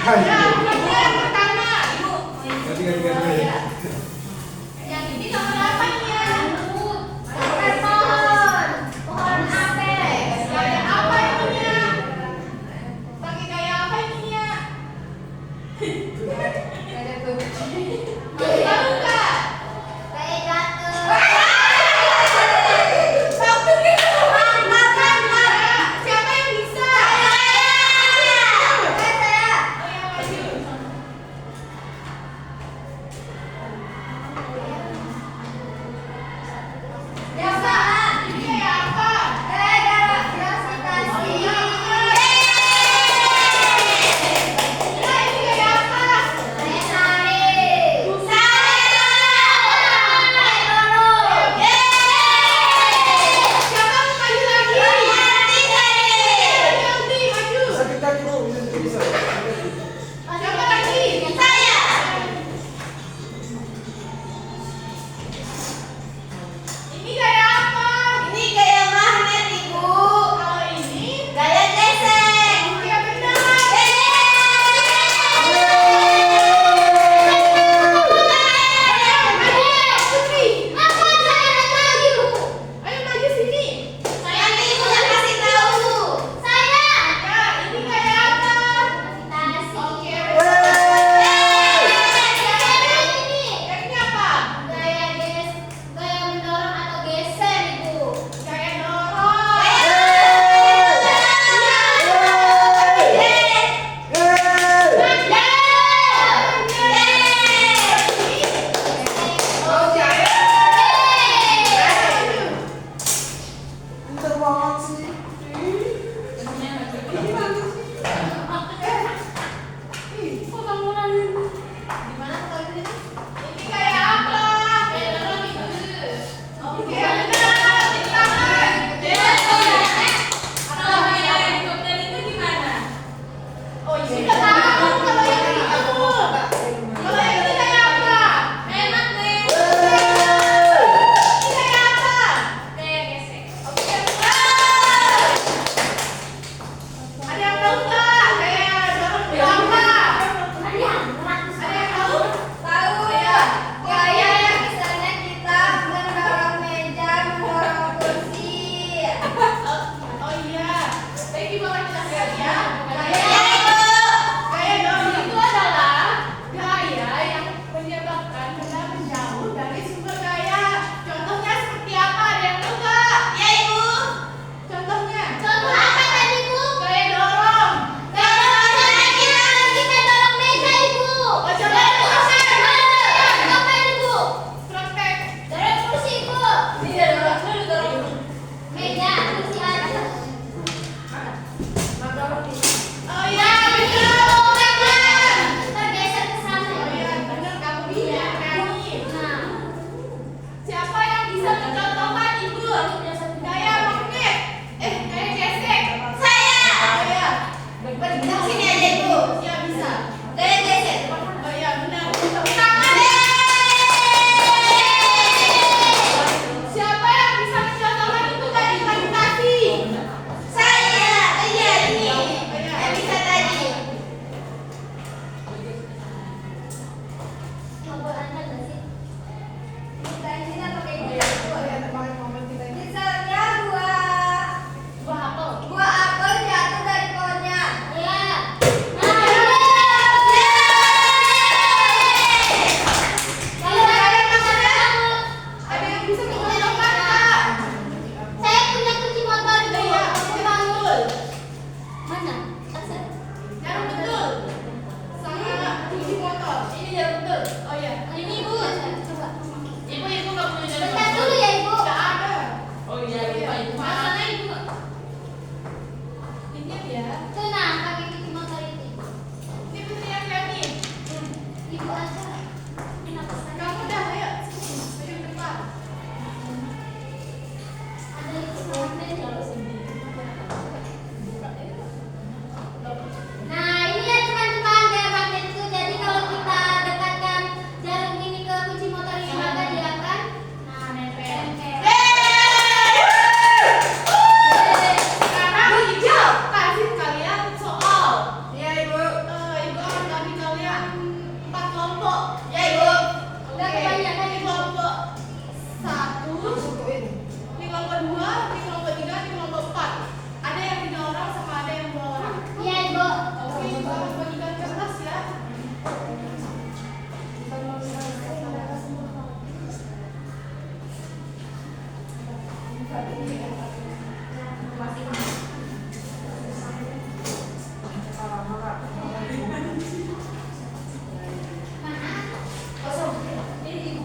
yang pertama. Ganti. Yang ini nomor apa ini ya? Pohon. Pohon apa? Gaya apa ini ya? Pakai gaya apa ini ya? Gaya kunci. Tahu nggak? Gaya jatuh. Siapa yang bisa? Saya. kelompok 2, di kelompok 3, di kelompok 4. Ada yang 3 orang sama ada yang 2 orang. Iya, Ibu. Oke, Ibu bagikan kertas ya.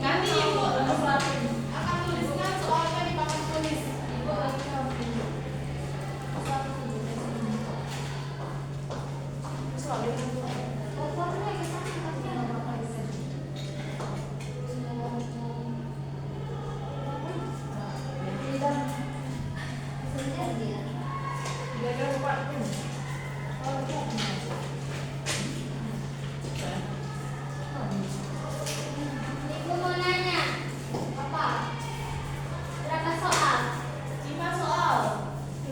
Nanti Ibu akan tuliskan soalnya di papan tulis. Ibu mau nanya apa? Berapa soal? 5 soal.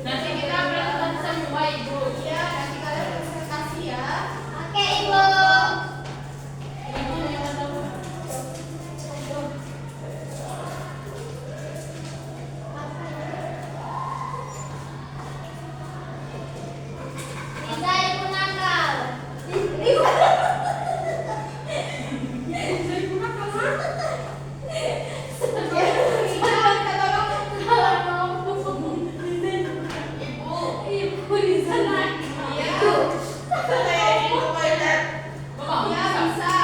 Nanti kita melakukan semua Ibu. Iya, nanti kalian presentasi ya. Oke, Ibu. Ibu yang tahu. Bisa Ibu nakal. Ibu di sana. Iya. Ibu toilet. Bapak Iya, bisa.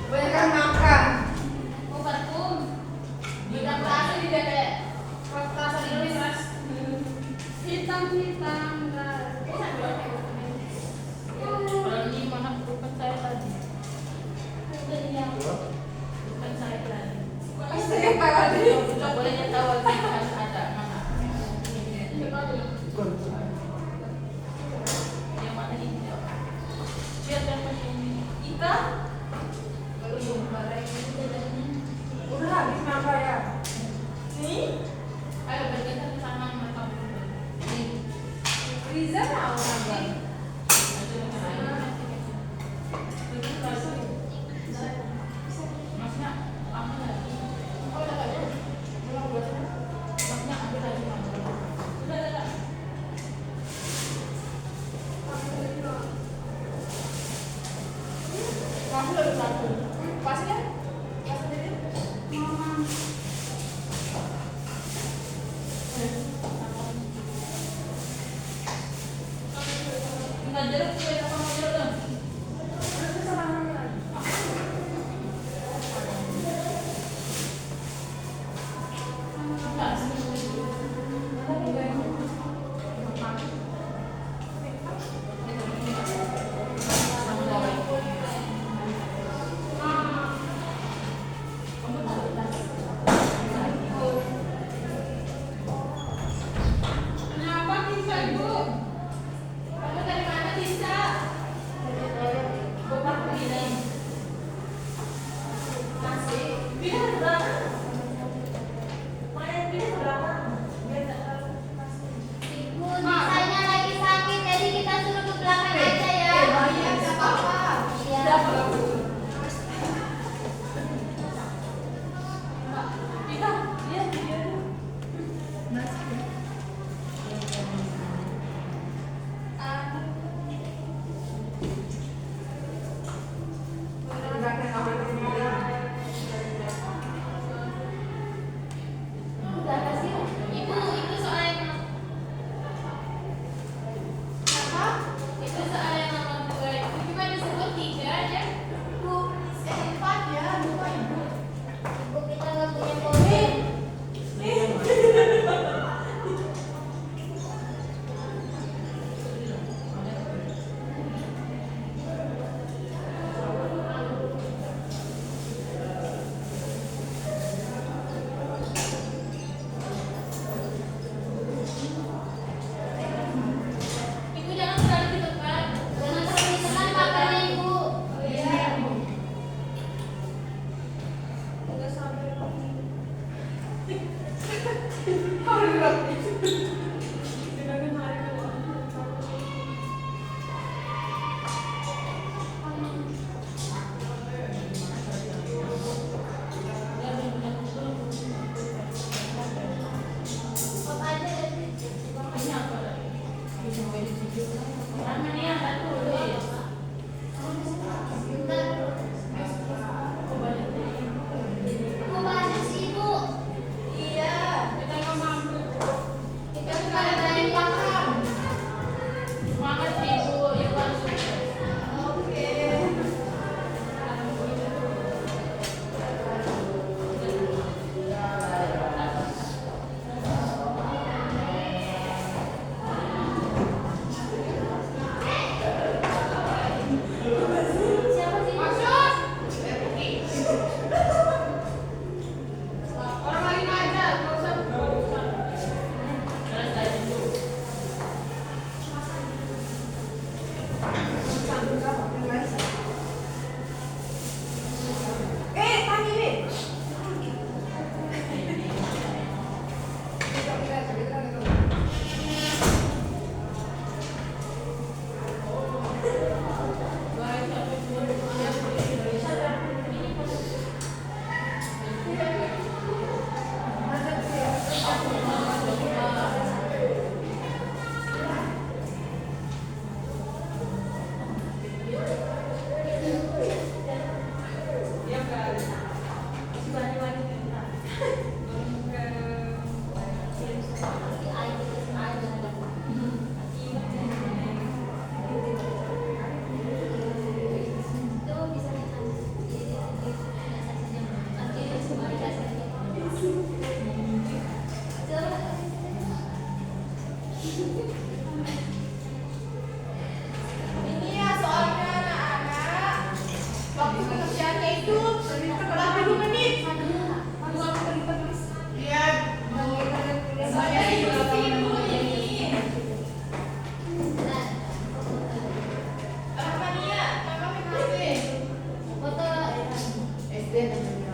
Kebanyakan makan. Obatku. Tidak berasa di dada. Rasa ditulis ras. Hitam. Kalau ini mana bukan saya tadi. Bukan saya tadi. Saya tadi. Tidak boleh tahu lagi kan ada mana. Yang mana ini? Biar dapat ini. Ika. Udah habis makan ya. Ayo bergeser ke sana mereka berdua. Riza mau nambah. Masnya ambil lagi. Masnya ambil lagi. Udah. Kamu udah satu. Pas ya? Pas sendiri. Enggak jeruk gue apa mau jeruk dong? Enggak Kenapa bisa Ibu? Kamu dari mana bisa? Bapak begini. Masih. Pindah ke belakang. Main pindah ke belakang. Biar tak terlalu Ibu Nisanya lagi sakit, jadi kita suruh ke belakang aja ya. Iya, nggak apa-apa. Iya. Pindah. Lihat dia. Udah kasih. Ibu, itu soal yang Kenapa? Itu soal yang nomor 2 itu cuma disebut 3 aja. Ibu, 4 ya, lupa Ibu. Ibu kita nggak punya poin. Ibu jangan terlalu di depan. Jangan terlalu ditekan pakarnya Ibu. Ini ya soalnya anak-anak. Waktu pengerjaannya itu 80 menit. Iya. Saya ibu ini. Apa nih ya? Kakak PKB. SD namanya.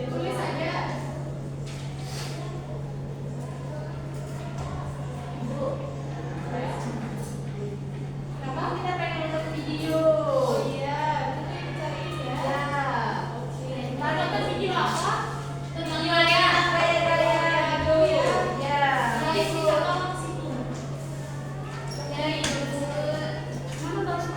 Tulis aja. Kenapa kita pengen nonton video? Oh iya, itu yang dicariin ya. Ya. Oke. Mau nonton video apa? Video ya. Aduh. Ya. Guys, kita tolong sini. Ya, Ibu. Mana tahu?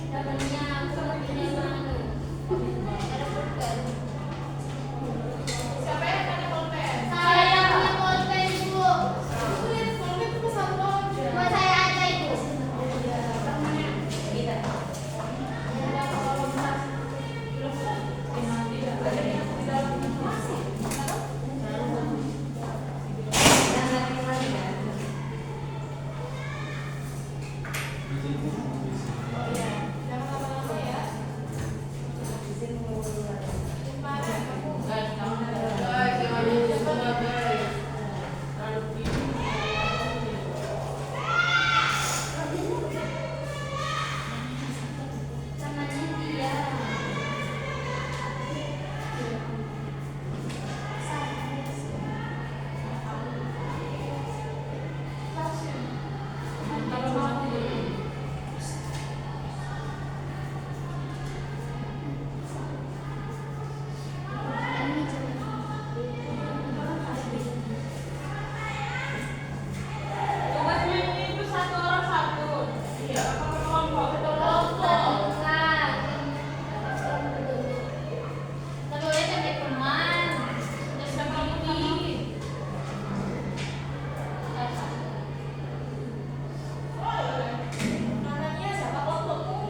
Temennya aku punya malu. Ada pulpen. Siapa yang tanya pulpen? Saya yang punya pulpen, Bu. Tulis pulpen itu pesan aja. Buat saya aja, Ibu. Jangan lama-lama ya. Mana kamu? Guys, jangan lupa guys. Namanya dia. Namanya siapa kelompokmu?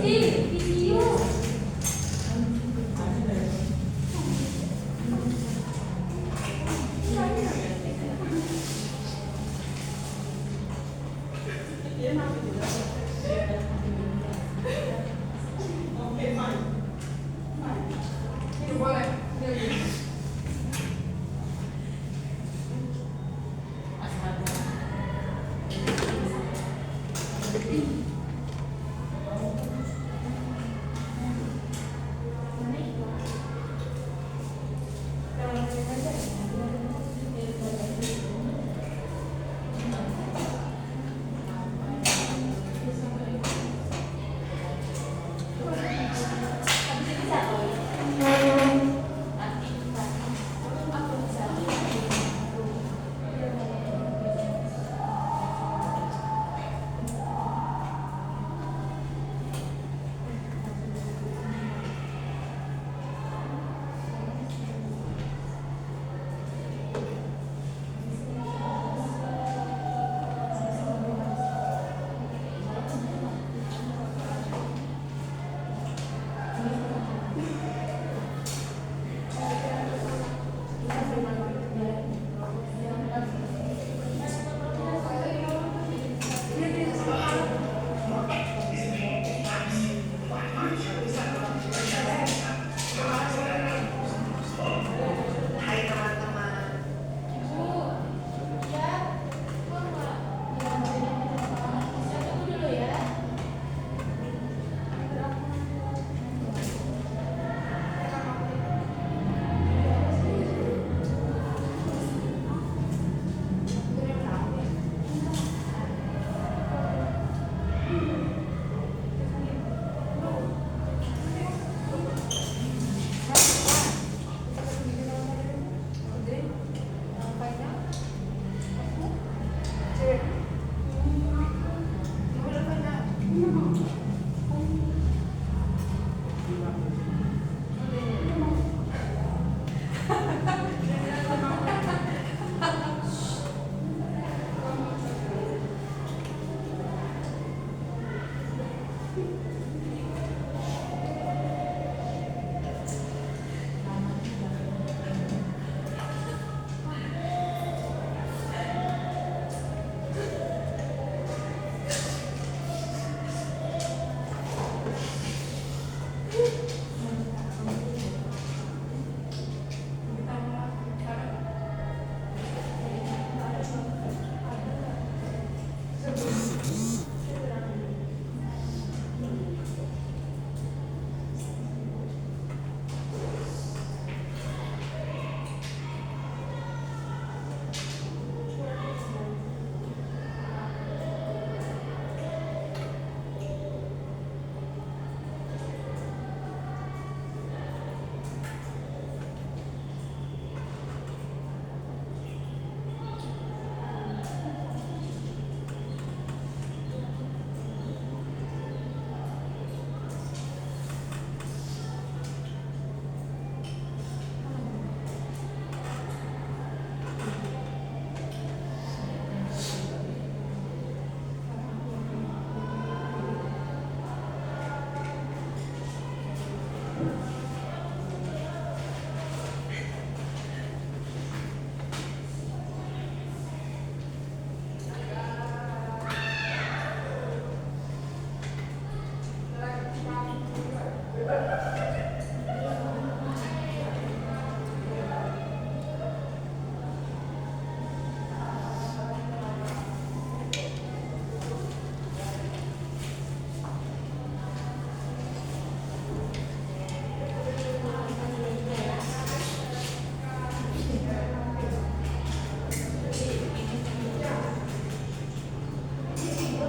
Ih, video.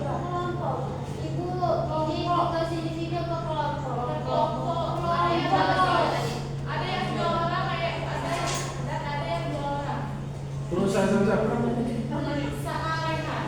Kelompok. Ibu, ini dikasih di video ke kelompok. Kelompok. Ada yang dua orang, dan ada yang dua orang. Terus saya saja. Sama Rehan.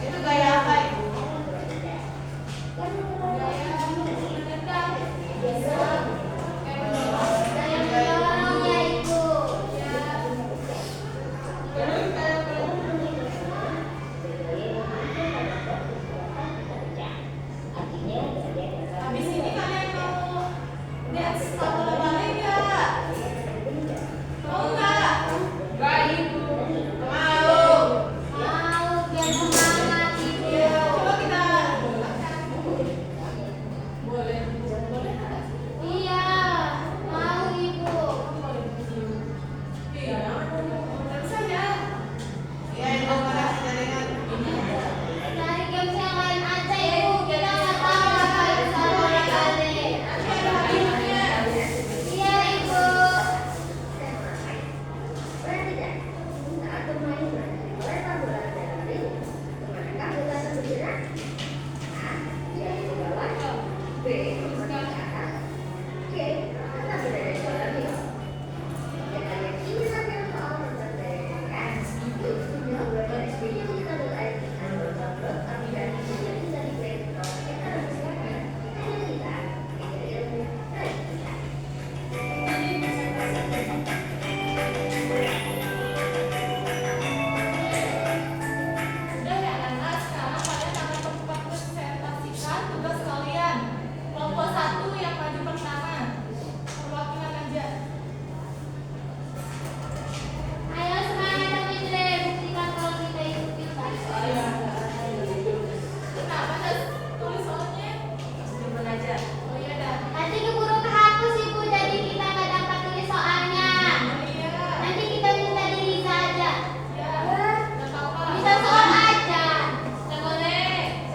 Itu gaya apa itu? Gaya mendorong ya ibu. Habis ini kalian mau lihat sepatu lomba nggak? Mau nggak? Enggak, Ibu. Mau. Mau biar semangat ibu. Ya, coba kita. Boleh. Iya, mau ibu. Iya. Tentu saja. Ya, itu mana jaringan ini. Cari games yang lain aja ibu. Kita nggak tahu apa itu sama kali. Nanti ada hadiahnya. Iya ibu. Udah ya anak, sekarang kalian akan mempresentasikan tugas kalian. Kelompok 1 yang maju pertama. Perwakilan aja. Ayo semangat tapi Dre, buktikan kalau kita itu bisa. Kenapa nggak tulis soalnya? Simpen aja. Oh iya dah. Nanti keburu kehapus ibu, jadi kita nggak dapat tulis soalnya. Oh iya. Nanti kita minta di Riza aja. Ya. Nggak apa-apa. Bisa soal aja. Nggak boleh.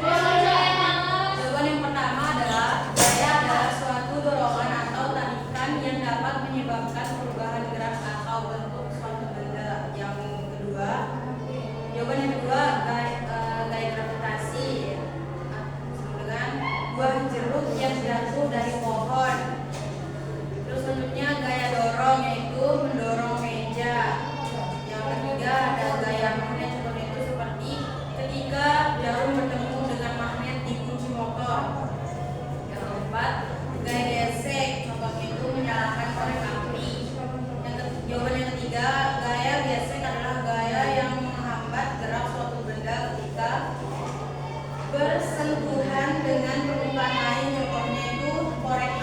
Jawaban yang pertama adalah gaya adalah suatu dorongan atau tarikan yang dapat menyebabkan perubahan gerak atau bentuk suatu benda. Yang kedua, jawaban yang kedua gaya gravitasi sama dengan buah jeruk yang jatuh dari pohon. Terus selanjutnya gaya dorong yaitu mendorong meja. Yang ketiga ada gaya magnet, contohnya itu seperti ketika jarum bertemu dengan magnet di kunci motor. Yang keempat gaya gesek, contohnya itu menyalakan korek api. Jawaban yang ketiga, gaya gesek adalah gaya yang menghambat gerak suatu benda ketika bersentuhan dengan permukaan lain, contohnya itu korek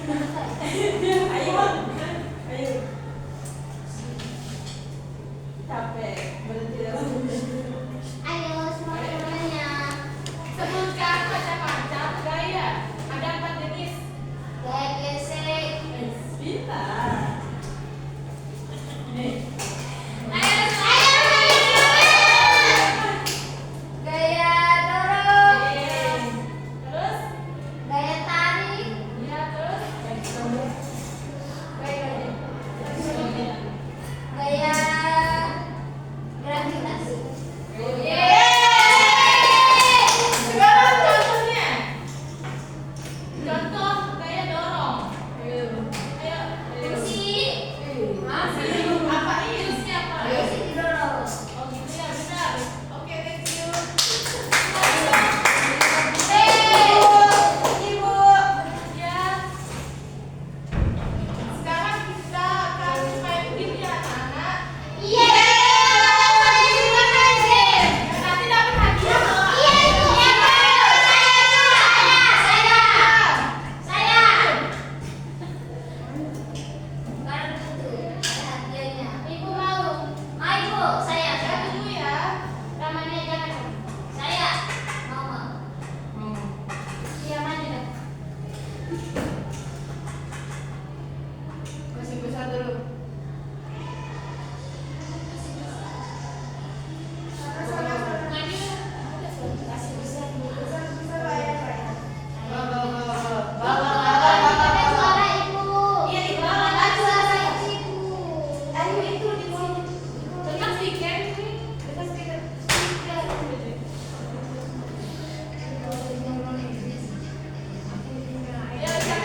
Ayo. Ayo. Capek. Berhenti dulu. Ayo semuanya. Sebutkan macam-macam gaya. Ada 4 jenis. Gaya gesek. Pintar. Nih. Gaya dorong. Terus? Gaya tarik. Ya, terus? Gaya gravitasi. Sekarang contohnya. Contoh gaya dorong. Ayo. Kursi. Apa ini jenisnya apa? Kursi didorong. Oh gitu ya, benar. Oke, thank you. Ibu. Ya. Sekarang kita akan main game ya, anak-anak. Iya. Nanti dapat hadiah loh. Iya itu. Saya. Baru itu ada hadiahnya. Ibu mau? Ibu, saya. Saya dulu ya. Namanya jangan. Saya. Mau. Iya maju dah. Masih besar dulu. Pakai suara ibu. Iya, di bawah. Pakai suara ibu. Ayo itu di sini. Dekat speaker ini. Dekat speaker. Ayo siapa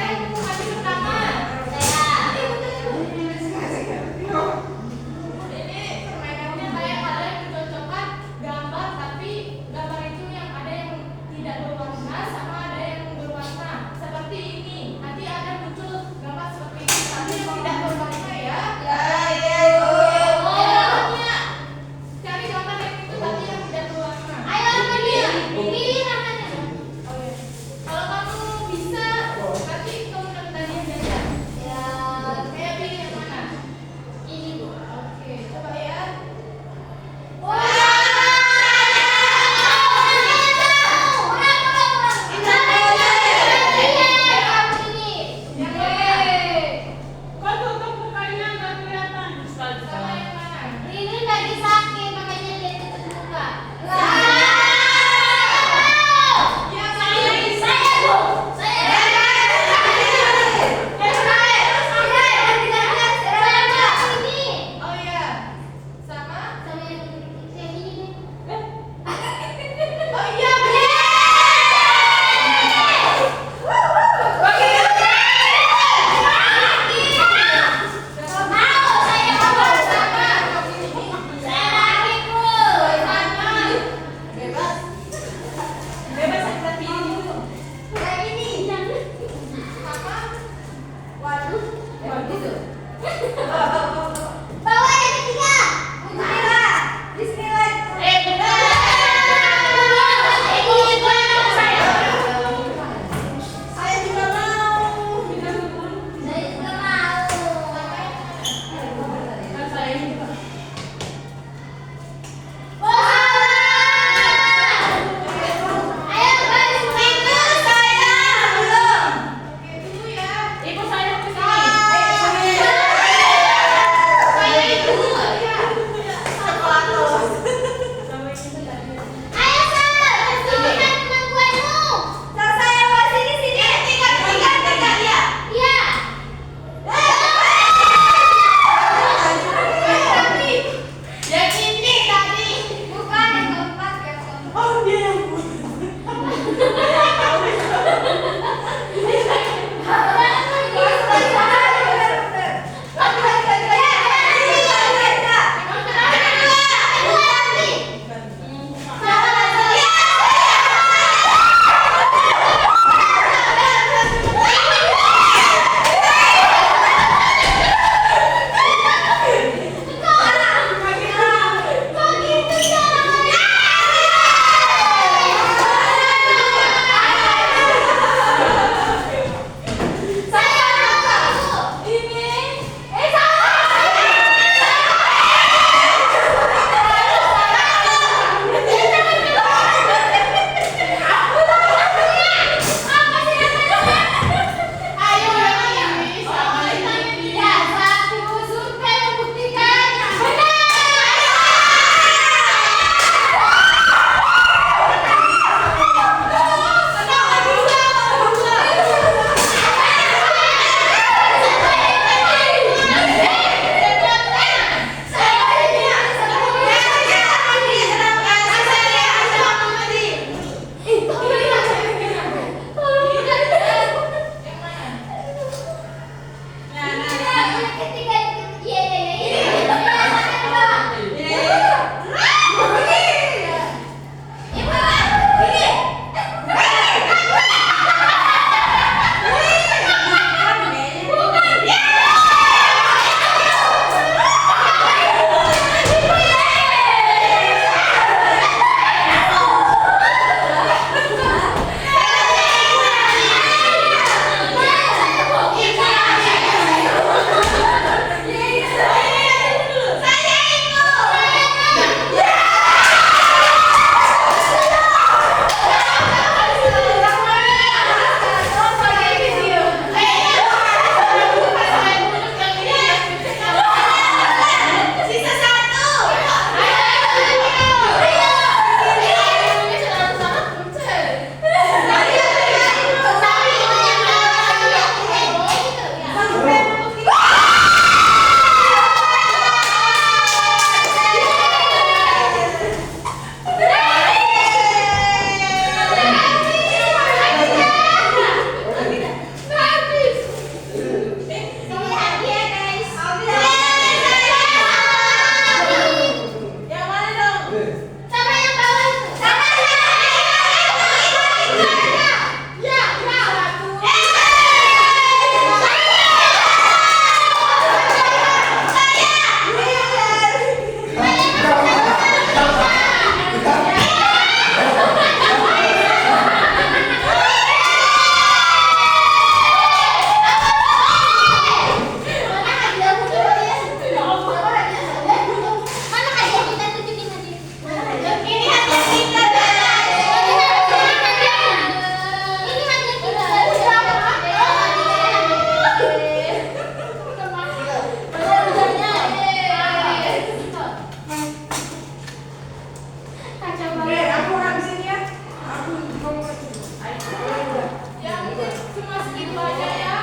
segitu aja ya.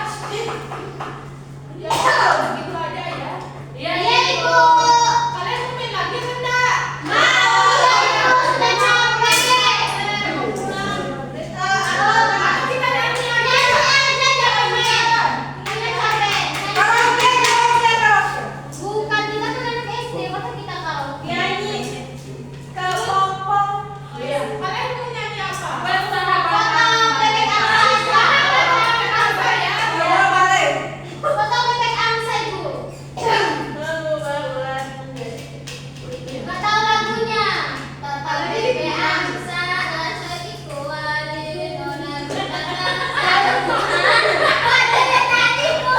Ya, segitu aja ya. Iya, Ibu. Kalian mau main lagi kan enggak? Mau, Ibu. Sudah capek. Kita nyanyi aja. Nyanyi aja, jangan main. Kita capek. Bukan, kita kan anak SD, masa kita karaoke? Iya. Kalian mau nyanyi apa? Potong bebek angsa. Apa ya? Potong bebek angsa, Ibu. Nggak tahu lagunya. Potong bebek angsa, rasa dikuali, nona berkata. Ada tadi, Bu.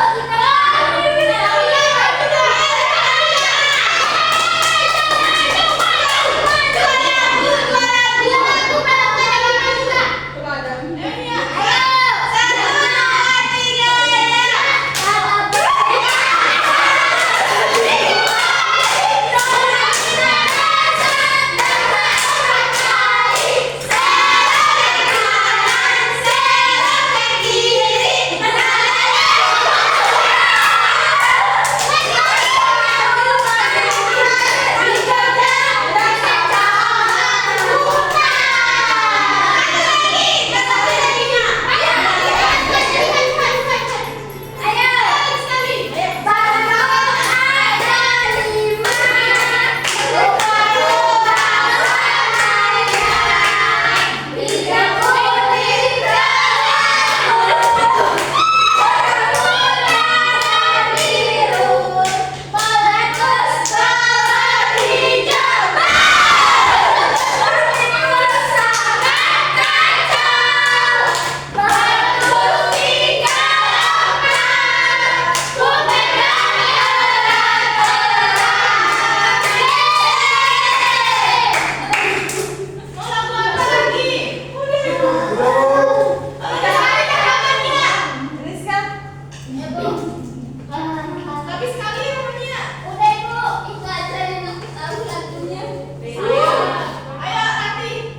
Tapi sekali namanya. Udah, Ibu, itu aja yang aku tahu lagunya. Ayo Tati.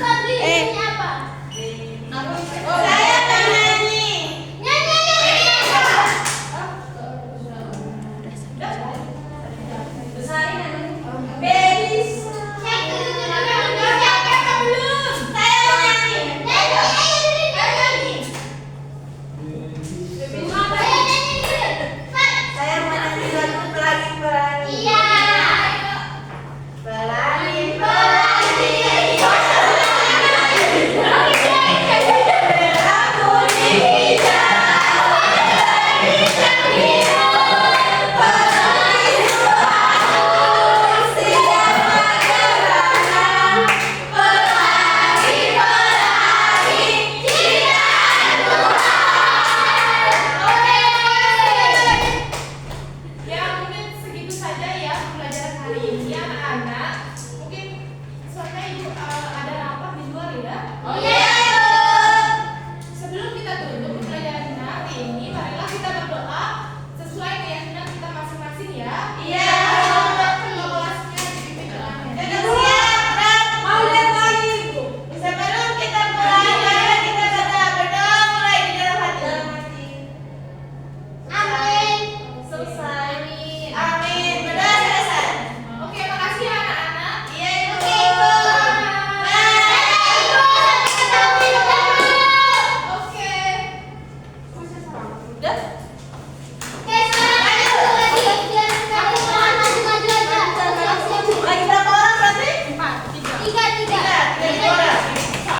Lagu ini apa? Nyanyi. Cek dulu siapa yang belum? Saya mau nyanyi. Nyanyi. Saya nyanyi dulu. Iya. Ya mungkin segitu saja ya pembelajaran hari ini anak-anak. Mungkin soalnya ibu ada rapat di luar ya. Iya. Sebelum kita tutup pembelajaran hari ini, marilah kita berdoa sesuai keyakinan kita masing-masing ya. Iya. Semoga kelasnya dipimpin doanya. Sebelum kita mulai, kita berdoa mulai di dalam hati. Amin. Selesai. Amin. Berdoa selesai. Oke, makasih ya anak-anak. Iya, Ibu. Oke, Ibu. Bye. Ibu. Sampai ketemu. Oke. Udah?